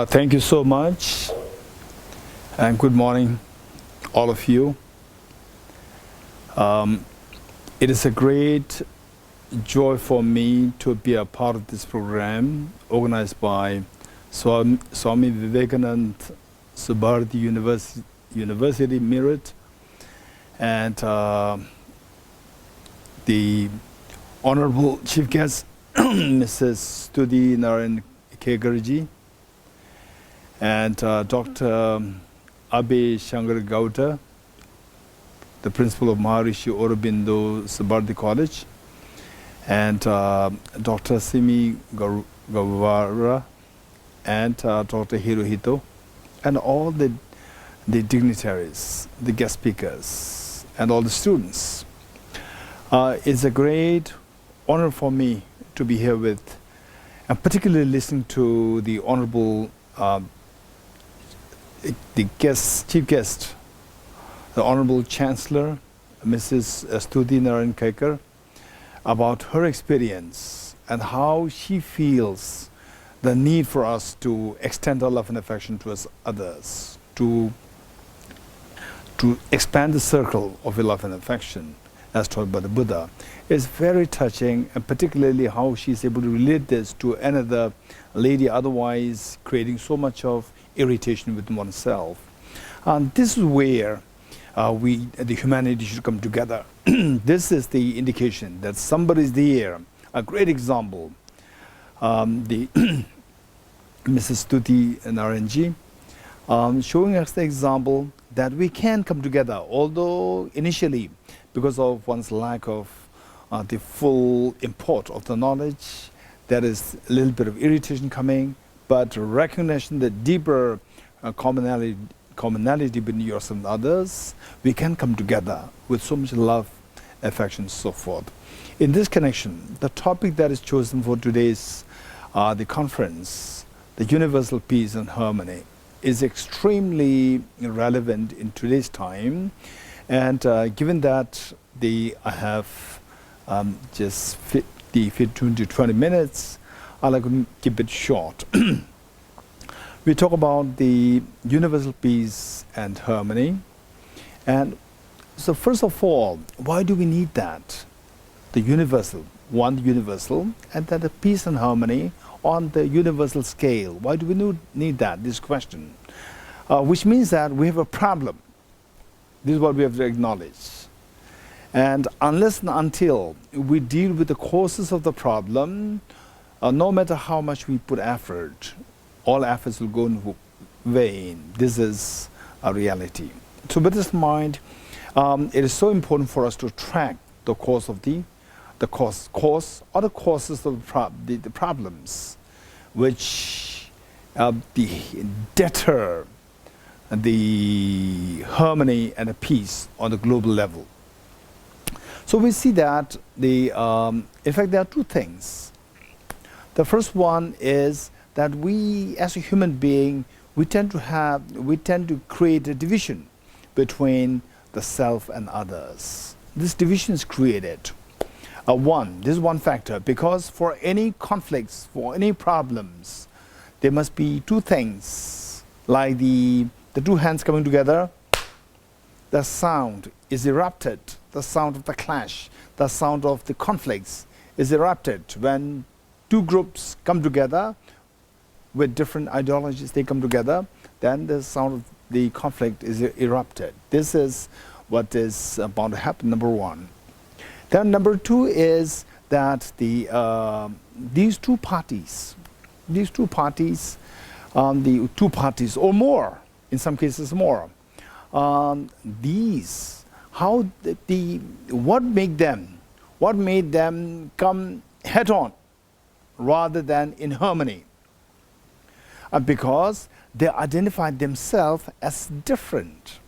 Thank you so much, and good morning, all of you. It is a great joy for me to be a part of this program organized by Swami Vivekananda, Subharti University, Meerut, and the Honorable Chief Guest, Mrs. Stuti Narayan Kegarji, and Dr. Abe Shankar Gauta, the principal of Maharishi Aurobindo Subharti College, and Dr. Simmi Guruwara, and Dr. Hirohito, and all the dignitaries, the guest speakers, and all the students. It's a great honor for me to be here with, and particularly listening to the Honorable Chief Guest, the Honorable Chancellor, Mrs. Stuti Narayan Kegar, about her experience and how she feels the need for us to extend our love and affection towards others, to expand the circle of love and affection as taught by the Buddha. Is very touching, and particularly how she's able to relate this to another lady otherwise creating so much of irritation within oneself. And this is where the humanity should come together. This is the indication that somebody is there. A great example, the Mrs. Stuti Narayanji, showing us the example that we can come together, although initially, because of one's lack of the full import of the knowledge, there is a little bit of irritation coming, but recognition that deeper commonality between yourself and others, we can come together with so much love, affection, and so forth. In this connection, the topic that is chosen for today's the conference, the universal peace and harmony, is extremely relevant in today's time. And given that I have just 15 to 20 minutes, I'd like to keep it short. We talk about the universal peace and harmony. And so first of all, why do we need that? The universal, the universal, and then the peace and harmony on the universal scale. Why do we need that, this question? Which means that we have a problem. This is what we have to acknowledge. And unless and until we deal with the causes of the problem, no matter how much we put effort, all efforts will go in vain. This is a reality. So with this in mind, it is so important for us to track the cause of the causes of the problems, which deter the harmony and the peace on the global level. So we see that in fact, there are two things. The first one is that we, as a human being, we tend to create a division between the self and others. This division is created. This is one factor, because for any conflicts, for any problems, there must be two things, like the two hands coming together. The sound is erupted, the sound of the clash, the sound of the conflicts is erupted. When two groups come together with different ideologies, they come together, then the sound of the conflict is erupted. This is what is about to happen, number one. Then number two is that these two parties or more, in some cases more, what made them come head on rather than in harmony? Because they identified themselves as different.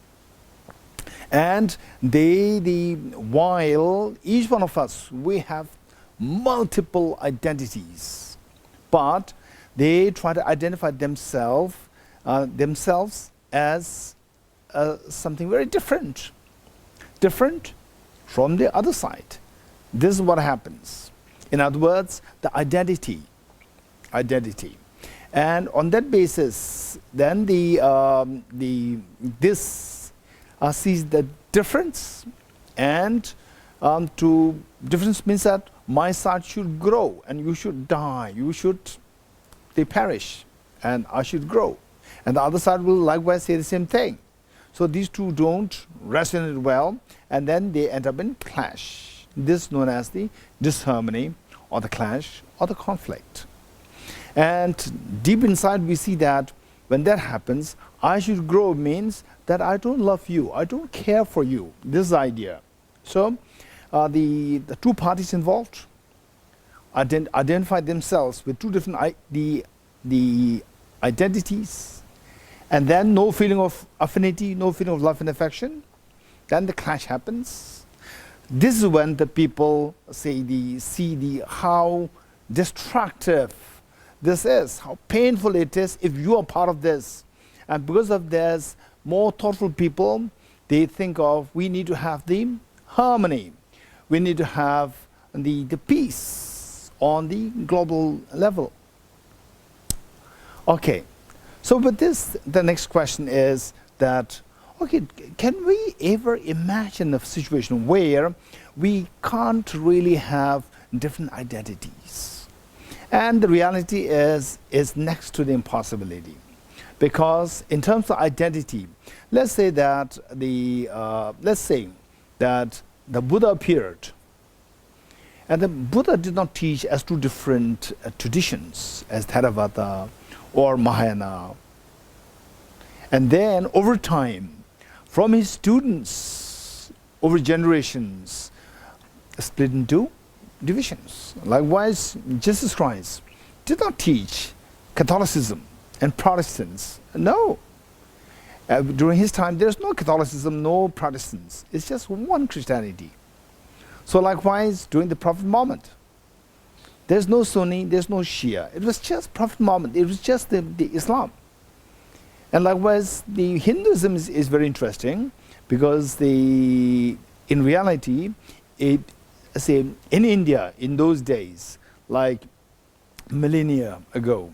And while each one of us, we have multiple identities, but they try to identify themselves as something very different from the other side. This is what happens. In other words, the identity. And on that basis, then this sees the difference, and to difference means that my side should grow and you should die, they perish, and I should grow. And the other side will likewise say the same thing. So these two don't resonate well, and then they end up in clash. This is known as the disharmony, or the clash, or the conflict. And deep inside we see that when that happens, I should grow means that I don't love you, I don't care for you, this idea. So the two parties involved identify themselves with two different the identities, and then no feeling of affinity, no feeling of love and affection. Then the clash happens. This is when the people see how destructive this is, how painful it is if you are part of this. And because of this, more thoughtful people, they think of, we need to have the harmony. We need to have the peace on the global level. Okay, so with this, the next question is that, okay, can we ever imagine a situation where we can't really have different identities? And the reality is next to the impossibility. Because in terms of identity, let's say that the Buddha appeared, and the Buddha did not teach as two different traditions, as Theravada or Mahayana. And then over time, from his students, over generations, split into divisions. Likewise, Jesus Christ did not teach Catholicism and Protestants. No. During his time, there's no Catholicism, no Protestants. It's just one Christianity. So likewise, during the Prophet Muhammad, there's no Sunni, there's no Shia. It was just Prophet Muhammad. It was just the Islam. And likewise, the Hinduism is very interesting, because in reality, in India, in those days, like millennia ago,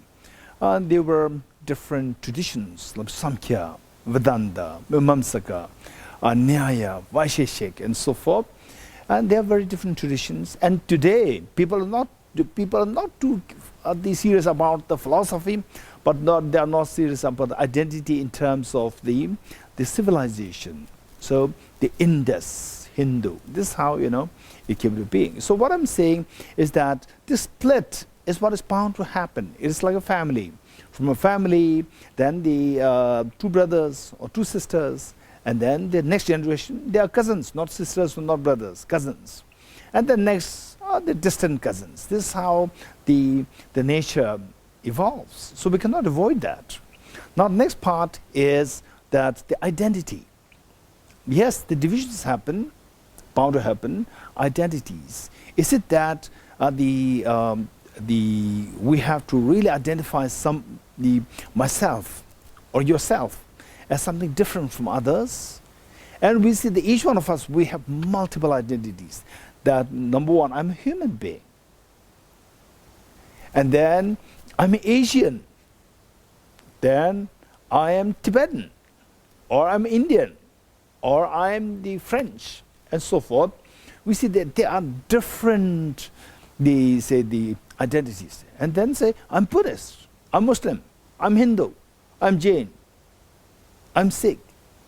there were different traditions, like Samkhya, Vedanta, Mimamsaka, Nyaya, Vaisheshik, and so forth. And they are very different traditions. And today, people are not too serious about the philosophy, but they are not serious about the identity in terms of the civilization. So the Indus, Hindu, this is how it came to being. So what I'm saying is that this split is what is bound to happen. It is like a family. From a family, then the two brothers or two sisters, and then the next generation, they are cousins, not sisters, not brothers, cousins. And the next are the distant cousins. This is how the nature evolves. So we cannot avoid that. Now the next part is that the identity. Yes, the divisions happen, bound to happen, identities. Is it that we have to really identify myself or yourself as something different from others? And we see that each one of us, we have multiple identities. That number one, I'm a human being. And then I'm Asian. Then I am Tibetan, or I'm Indian, or I'm the French, and so forth. We see that there are different, the identities. And then say, I'm Buddhist, I'm Muslim, I'm Hindu, I'm Jain, I'm Sikh,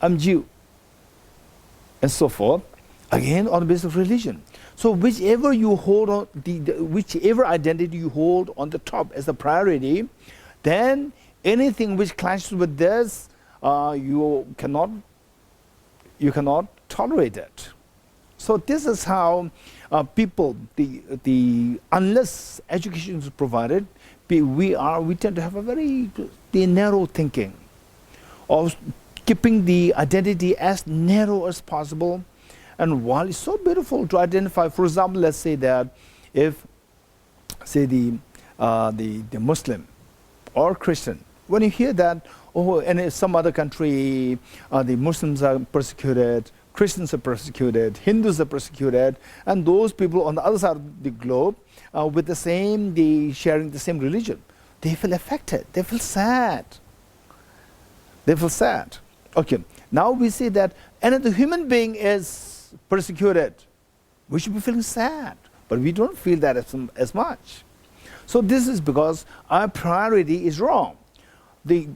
I'm Jew, and so forth. Again, on the basis of religion. So whichever you hold on, whichever identity you hold on the top as a priority, then anything which clashes with this, you cannot tolerate it. So this is how people, unless education is provided, we tend to have a very narrow thinking of keeping the identity as narrow as possible. And while it's so beautiful to identify, for example, let's say that if, say the Muslim or Christian, when you hear that, oh, and in some other country, the Muslims are persecuted, Christians are persecuted, Hindus are persecuted, and those people on the other side of the globe with sharing the same religion, they feel affected, they feel sad. They feel sad. Okay, now we see that another human being is persecuted. We should be feeling sad, but we don't feel that as much. So this is because our priority is wrong. We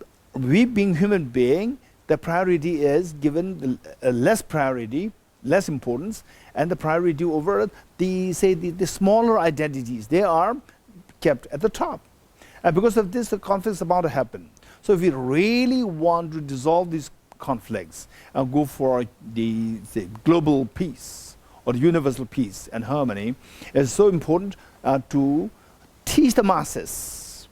being human being, the priority is given less priority, less importance, and the priority over the smaller identities. They are kept at the top. And because of this, the conflicts are about to happen. So if we really want to dissolve these conflicts and go for the global peace or the universal peace and harmony, it's so important to teach the masses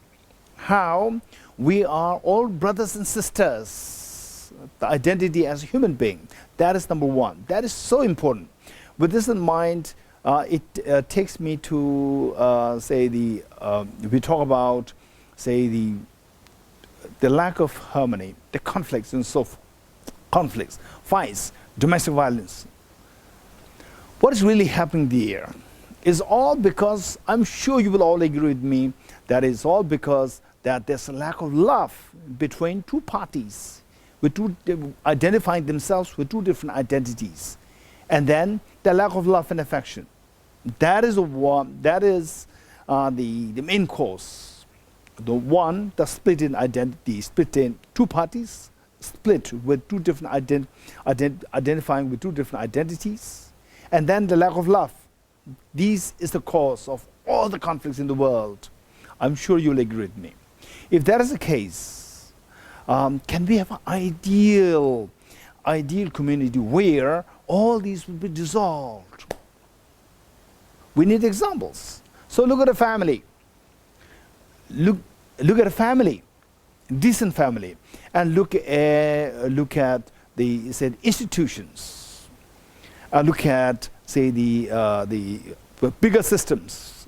how we are all brothers and sisters, the identity as a human being. That is number one. That is so important. With this in mind, it takes me to we talk about, the lack of harmony, the conflicts and so forth. Conflicts, fights, domestic violence. What is really happening there is all because, I'm sure you will all agree with me, that is all because that there's a lack of love between two parties, with identifying themselves with two different identities. And then the lack of love and affection. That is the main cause. The split in identity, split in two parties, split with two different identifying with two different identities, and then the lack of love. This is the cause of all the conflicts in the world. I'm sure you'll agree with me. If that is the case, can we have an ideal community where all these will be dissolved? We need examples. So look at a family. Look at a family, decent family, and look at the institutions. Look at the bigger systems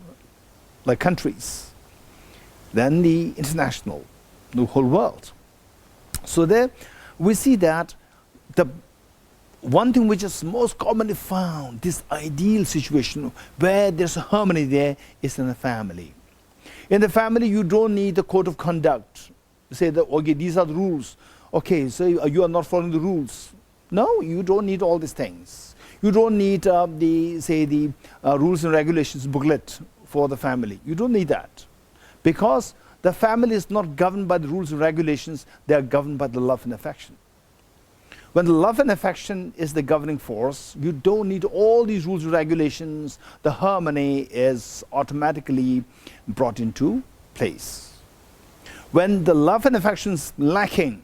like countries, then the international, the whole world. So there we see that the one thing which is most commonly found, this ideal situation where there's a harmony there, is in the family. In the family, you don't need the code of conduct. You say that, okay, these are the rules. Okay, so you are not following the rules. No, you don't need all these things. You don't need the rules and regulations booklet for the family. You don't need that. Because the family is not governed by the rules and regulations, they are governed by the love and affection. When the love and affection is the governing force, you don't need all these rules and regulations. The harmony is automatically brought into place. When the love and affection is lacking,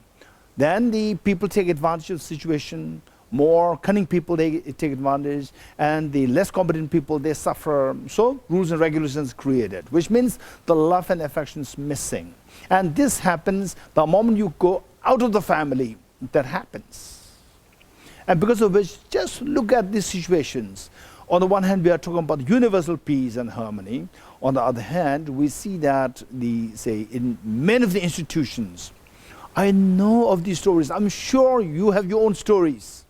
then the people take advantage of the situation. More cunning people, they take advantage, and the less competent people, they suffer. So rules and regulations created, which means the love and affection is missing. And this happens the moment you go out of the family, that happens. And because of which, just look at these situations. On the one hand, we are talking about universal peace and harmony. On the other hand, we see that in many of the institutions, I know of these stories. I'm sure you have your own stories.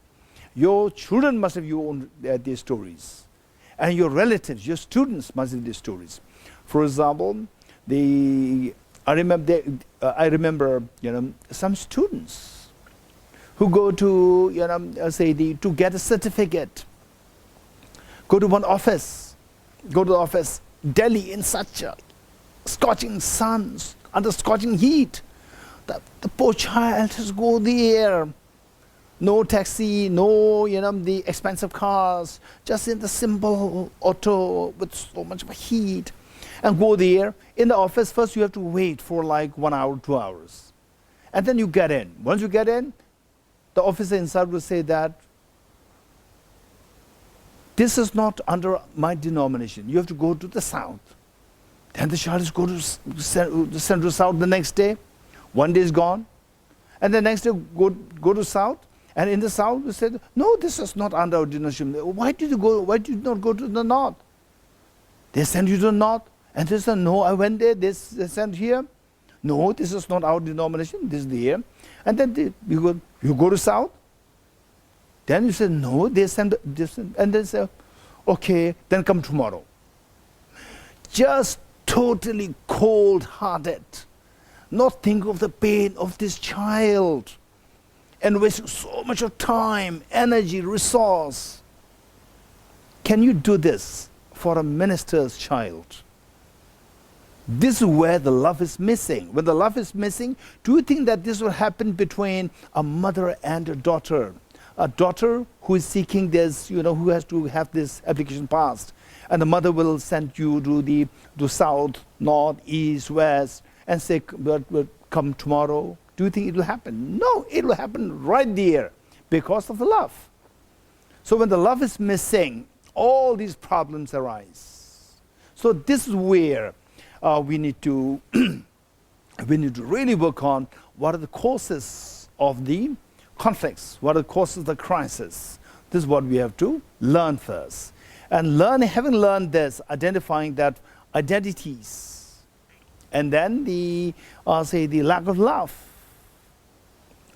Your children must have your own their stories. And your relatives, your students must have their stories. For example, I remember some students who go to to get a certificate, go to the office, Delhi in such a scorching sun, under scorching heat. The poor child has to go there. No taxi, no the expensive cars, just in the simple auto with so much heat, and go there. In the office, first you have to wait for like 1 hour, 2 hours, and then you get in. Once you get in, the officer inside will say that this is not under my denomination. You have to go to the south. Then the child is go to the central south the next day. 1 day is gone, and the next day go to south. And in the south, we said, no, this is not under our denomination. Why did you not go to the north? They send you to the north. And they said, no, I went there, they sent here. No, this is not our denomination, this is here. And then you go to south. Then you say, no, they send this. And they say, okay, then come tomorrow. Just totally cold-hearted, not think of the pain of this child, and wasting so much of time, energy, resource. Can you do this for a minister's child? This is where the love is missing. When the love is missing, do you think that this will happen between a mother and a daughter? A daughter who is seeking this, who has to have this application passed, and the mother will send you to south, north, east, west, and say, but come tomorrow. Do you think it will happen? No, it will happen right there because of the love. So when the love is missing, all these problems arise. So this is where we need to really work on what are the causes of the conflicts, what are the causes of the crisis. This is what we have to learn first. And having learned this, identifying that identities, and then the lack of love.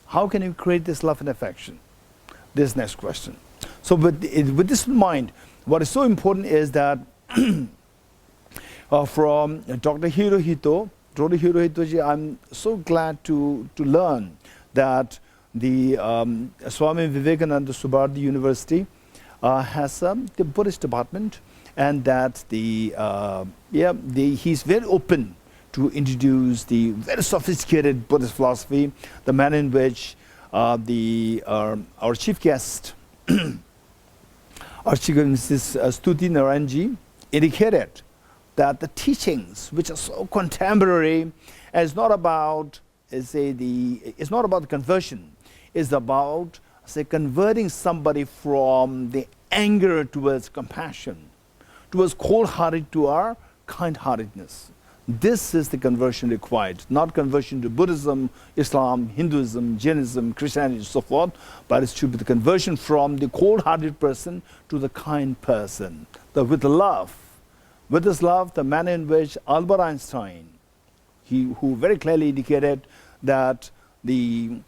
How can you create this love and affection? This next question. So with this in mind, what is so important is that from Dr. Hirohito, I'm so glad to learn that the Swami Vivekananda Subharti University has the Buddhist department, and that he's very open to introduce the very sophisticated Buddhist philosophy, the manner in which our chief guest, Mrs. Stuti Naranji, indicated that the teachings, which are so contemporary, is not about it's not about the conversion. It's about converting somebody from the anger towards compassion, towards cold-hearted to our kind-heartedness. This is the conversion required, not conversion to Buddhism, Islam, Hinduism, Jainism, Christianity, and so forth, but it should be the conversion from the cold-hearted person to the kind person. With the love. With this love, the manner in which Albert Einstein, who very clearly indicated that we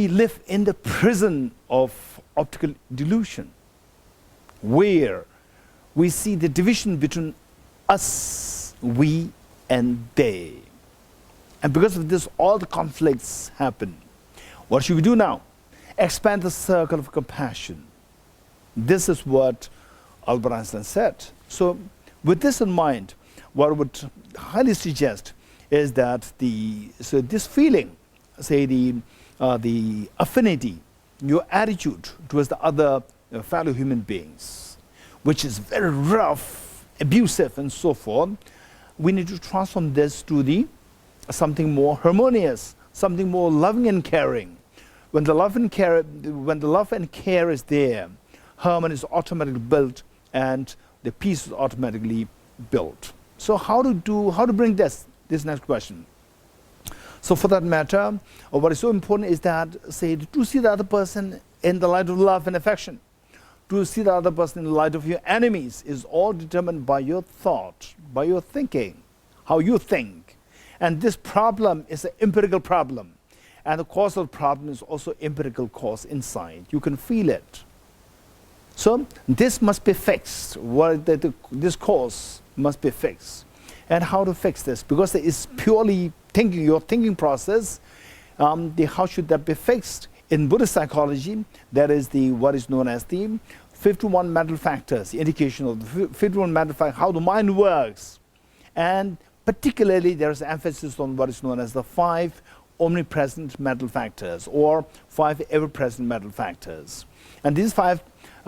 live in the prison of optical delusion, where we see the division between us, we, and they. And because of this, all the conflicts happen. What should we do now? Expand the circle of compassion. This is what Albert Einstein said. So with this in mind, what I would highly suggest is that this feeling, the affinity, your attitude towards the other fellow human beings, which is very rough, abusive, and so forth, we need to transform this to something more harmonious, something more loving and caring. When the love and care is there, harmony is automatically built, and the peace is automatically built. So how to bring this next question? So for that matter, what is so important is that, to see the other person in the light of love and affection, to see the other person in the light of your enemies, is all determined by your thought, by your thinking, how you think. And this problem is an empirical problem. And the cause of the problem is also empirical cause inside. You can feel it. So this must be fixed. This cause must be fixed. And how to fix this? Because it is purely thinking, your thinking process. How should that be fixed? In Buddhist psychology, that is what is known as the 51 mental factors, the indication of the 51 mental factors, how the mind works. And particularly, there is emphasis on what is known as the 5 omnipresent mental factors, or 5 ever-present mental factors. And these 5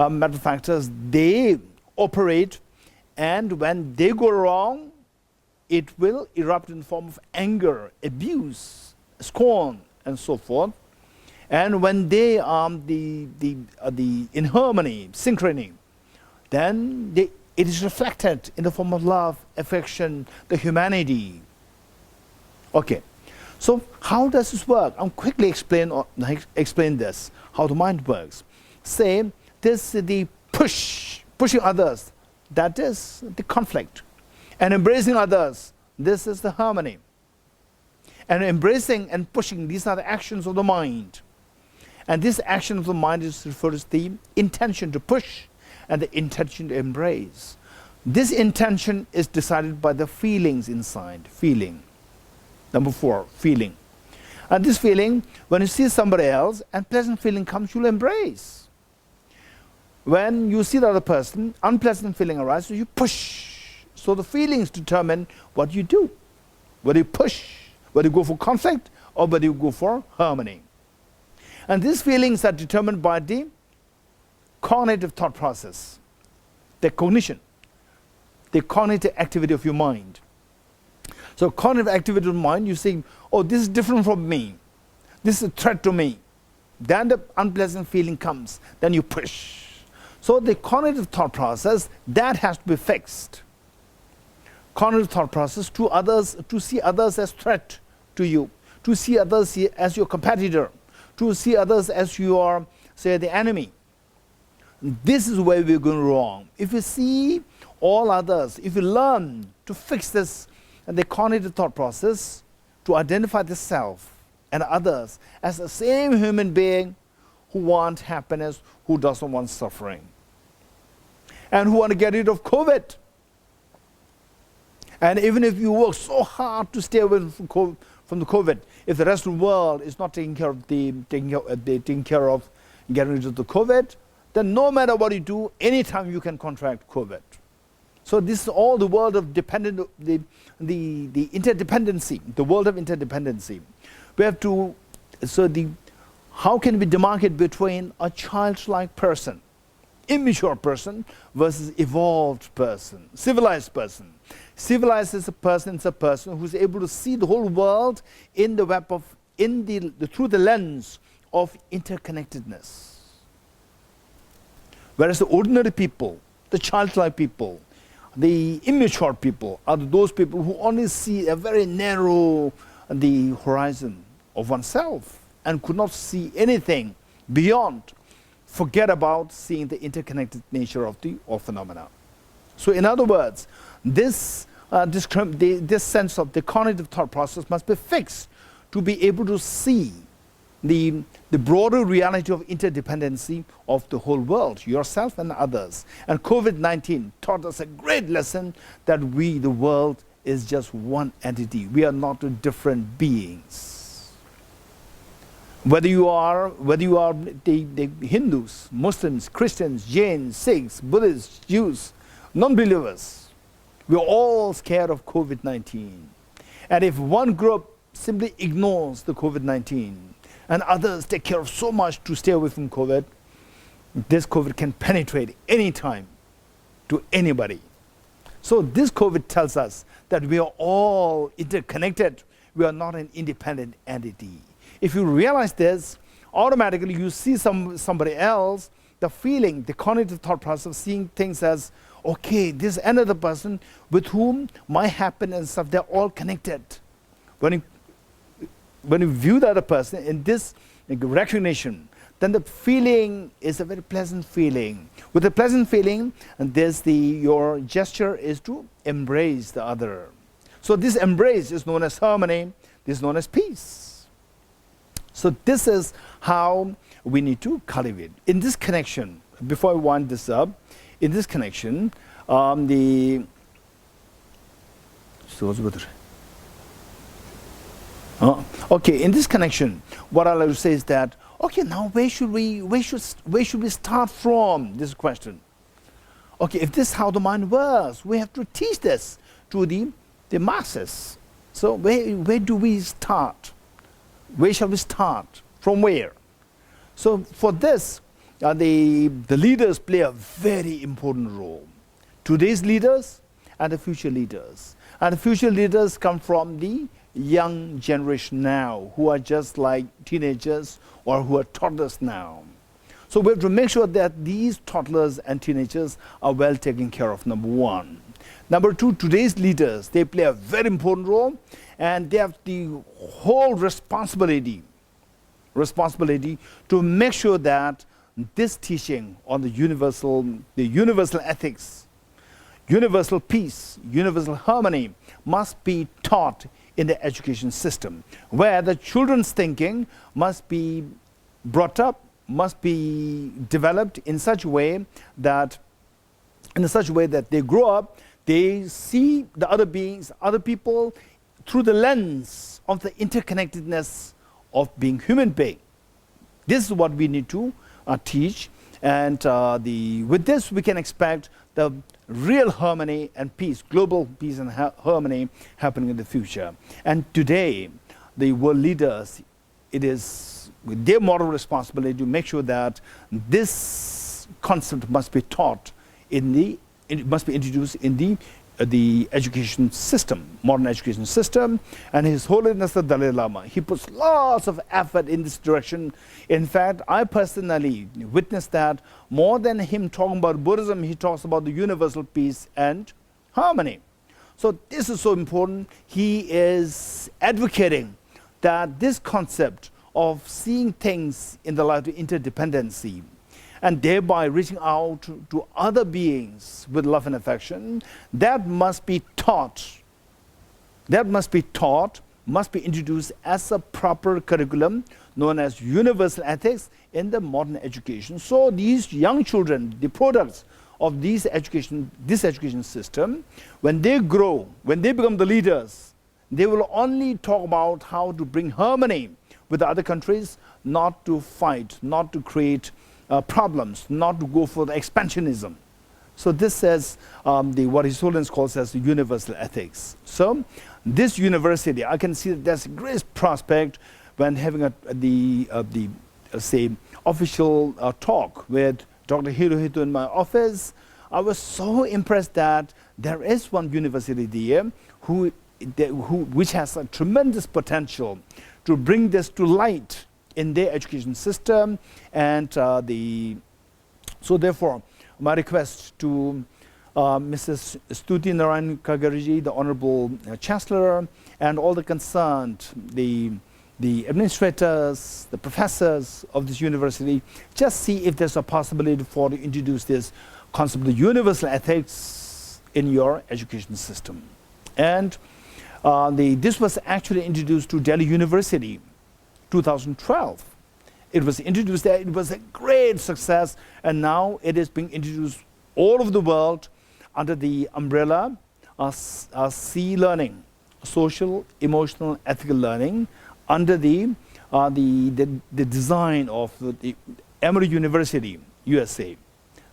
mental factors, they operate, and when they go wrong, it will erupt in the form of anger, abuse, scorn, and so forth. And when they are in harmony, synchrony, then it is reflected in the form of love, affection, the humanity. Okay, so how does this work? I'll quickly explain this, how the mind works. Say, this is the pushing others, that is the conflict. And embracing others, this is the harmony. And embracing and pushing, these are the actions of the mind. And this action of the mind is referred as the intention to push and the intention to embrace. This intention is decided by the feelings inside. Feeling. Number 4, feeling. And this feeling, when you see somebody else and pleasant feeling comes, you'll embrace. When you see the other person, unpleasant feeling arises, so you push. So the feelings determine what you do. Whether you push, whether you go for conflict, or whether you go for harmony. And these feelings are determined by the cognitive thought process, the cognition, the cognitive activity of your mind. So cognitive activity of mind, you say, oh, this is different from me. This is a threat to me. Then the unpleasant feeling comes. Then you push. So the cognitive thought process, that has to be fixed. Cognitive thought process to others, to see others as threat to you, to see others as your competitor, to see others as your, say, the enemy. This is where we're going wrong. If you see all others, if you learn to fix this, the cognitive thought process, to identify the self and others as the same human being who wants happiness, who doesn't want suffering, and who want to get rid of COVID. And even if you work so hard to stay away from the COVID, if the rest of the world is not taking care of getting rid of the COVID, then no matter what you do, anytime you can contract COVID. So this is all the world of dependent, the interdependency, the world of interdependency. We have to, how can we demarcate between a childlike person, immature person, versus evolved person, civilized person? Civilized is a person who's able to see the whole world in the web of, through the lens of interconnectedness. Whereas the ordinary people, the childlike people, the immature people are those people who only see a very narrow horizon of oneself and could not see anything beyond, forget about seeing the interconnected nature of the phenomena. So in other words, this sense of the cognitive thought process must be fixed to be able to see the broader reality of interdependency of the whole world, yourself and others. And COVID-19 taught us a great lesson that we, the world, is just one entity. We are not different beings. Whether you are the Hindus, Muslims, Christians, Jains, Sikhs, Buddhists, Jews, non-believers, we're all scared of COVID-19. And if one group simply ignores the COVID-19, and others take care of so much to stay away from COVID, this COVID can penetrate anytime to anybody. So this COVID tells us that we are all interconnected. We are not an independent entity. If you realize this, automatically you see somebody else, the feeling, the cognitive thought process of seeing things as, okay, this is another person with whom my happiness and stuff, they're all connected. When you view the other person in this recognition, then the feeling is a very pleasant feeling. With a pleasant feeling, and your gesture is to embrace the other. So this embrace is known as harmony, this is known as peace. So this is how we need to cultivate. In this connection, before I wind this up, in this connection, okay, in this connection, what I'd like to say is that, okay, now where should we start from this question? Okay, if this is how the mind works, we have to teach this to the masses. So where do we start? Where shall we start? From where? So for this, the leaders play a very important role. Today's leaders and the future leaders. And the future leaders come from the young generation now, who are just like teenagers or who are toddlers now. So we have to make sure that these toddlers and teenagers are well taken care of, number one. Number two, today's leaders, they play a very important role, and they have the whole responsibility to make sure that this teaching on the universal ethics, universal peace, universal harmony must be taught in the education system, where the children's thinking must be brought up, must be developed in such a way that in such a way that they grow up, they see the other beings, other people, through the lens of the interconnectedness of being human being. This is what we need to teach, and with this we can expect the real harmony and peace, global peace and harmony happening in the future. And today, the world leaders, it is with their moral responsibility to make sure that this concept must be taught it must be introduced in the education system, modern education system. And His Holiness the Dalai Lama, he puts lots of effort in this direction. In fact, I personally witnessed that more than him talking about Buddhism, he talks about the universal peace and harmony. So this is so important. He is advocating that this concept of seeing things in the light of interdependency, and thereby reaching out to other beings with love and affection, that must be taught. That must be taught, must be introduced as a proper curriculum known as universal ethics in the modern education. So these young children, the products of this education system, when they grow, when they become the leaders, they will only talk about how to bring harmony with the other countries, not to fight, not to create problems, not to go for the expansionism. So this says what His Holiness calls as universal ethics. So this university, I can see that there's a great prospect when having the official talk with Dr. Hirohito in my office. I was so impressed that there is one university there which has a tremendous potential to bring this to light in their education system. And so therefore, my request to Mrs. Stuti Narayan Kagariji, the Honorable Chancellor, and all the concerned, the administrators, the professors of this university, just see if there's a possibility for to introduce this concept of universal ethics in your education system. And this was actually introduced to Delhi University 2012. It was introduced there, it was a great success, and now it is being introduced all over the world under the umbrella of C learning, social, emotional, ethical learning, under the design of the Emory University, USA,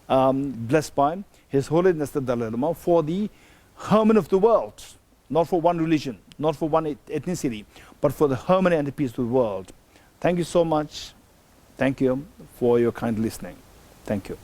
blessed by His Holiness the Dalai Lama, for the harmony of the world, not for one religion, not for one ethnicity, but for the harmony and the peace of the world. Thank you so much. Thank you for your kind listening. Thank you.